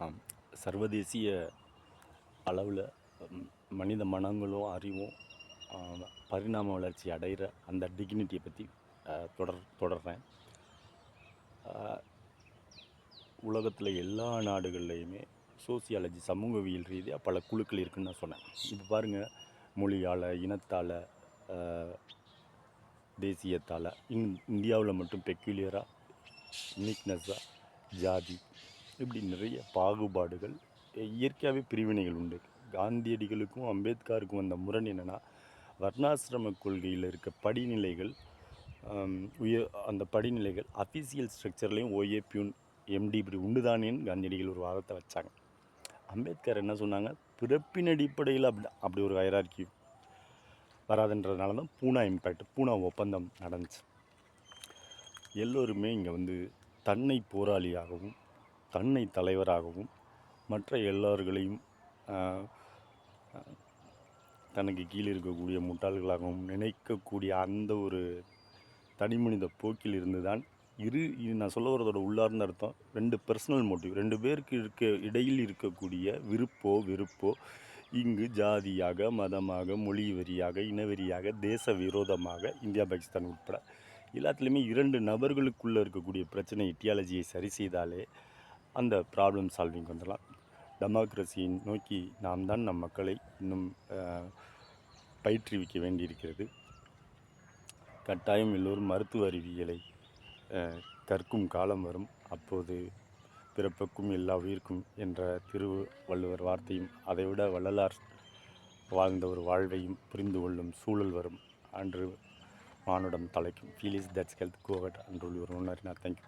ஆம். சர்வதேசிய அளவில் மனித மனங்களும் அறிவும் பரிணாம வளர்ச்சி அடைகிற அந்த டிக்னிட்டியை பற்றி தொடர்றேன். உலகத்தில் எல்லா நாடுகள்லையுமே சோசியாலஜி சமூகவியல் ரீதியாக பல குழுக்கள் இருக்குதுன்னு நான் சொன்னேன். இப்போ பாருங்கள், மொழியால், இனத்தால், தேசியத்தால், இந்தியாவில் மட்டும் பெக்யூலியராக, யூனிக்னஸாக, ஜாதி, இப்படி நிறைய பாகுபாடுகள், இயற்கையாகவே பிரிவினைகள் உண்டு. காந்தியடிகளுக்கும் அம்பேத்கருக்கும் வந்த முரண் என்னென்னா, வர்ணாசிரம கொள்கையில் இருக்க படிநிலைகள், அந்த படிநிலைகள் அஃபீஷியல் ஸ்ட்ரக்சர்லேயும் ஓஏ, பியூன், எம்டி இப்படி உண்டுதானேன்னு காந்தியடிகள் ஒரு வாதத்தை வச்சாங்க. அம்பேத்கர் என்ன சொன்னாங்க, பிறப்பின் அடிப்படையில் அப்படி ஒரு ஹைரார்கி வராதுன்றதுனால தான் பூனா ஒப்பந்தம் நடந்துச்சு. எல்லோருமே இங்கே வந்து தன்னை போராளியாகவும் தன்னை தலைவராகவும் மற்ற எல்லோர்களையும் தனக்கு கீழே இருக்கக்கூடிய முட்டாள்களாகவும் நினைக்கக்கூடிய அந்த ஒரு தனிமனித போக்கில் இருந்து தான் நான் சொல்ல வரதோட உள்ளார்ந்த அர்த்தம், 2 பர்சனல் மோட்டிவ், 2 பேருக்கு இடையில் இருக்கக்கூடிய வெறுப்போ இங்கு ஜாதியாக, மதமாக, மொழி வெறியாக, இனவெறியாக, தேச விரோதமாக, இந்தியா பாகிஸ்தான் உட்பட எல்லாத்துலேயுமே 2 நபர்களுக்குள்ளே இருக்கக்கூடிய பிரச்சனை இட்டியாலஜியை சரி செய்தாலே அந்த ப்ராப்ளம் சால்விங் வந்துடலாம். டெமோக்ரஸியை நோக்கி நாம் தான் நம் மக்களை இன்னும் பயிற்றுவிக்க வேண்டியிருக்கிறது. கட்டாயம் எல்லோரும் மருத்துவ அறிவியலை கற்கும் காலம் வரும். அப்போது பிறப்புக்கும் எல்லா உயிர்க்கும் என்ற திருவள்ளுவர் வார்த்தையும் அதைவிட வள்ளலார் வாழ்ந்த ஒரு வாழ்வையும் புரிந்து கொள்ளும் சூழல் வரும். அன்று மானுடம் தலைக்கும். ஃபீல் இஸ் தட்ஸ் ஹெல்த் கோவட் அன்று ஒரு உணர்னா. தேங்க்யூ.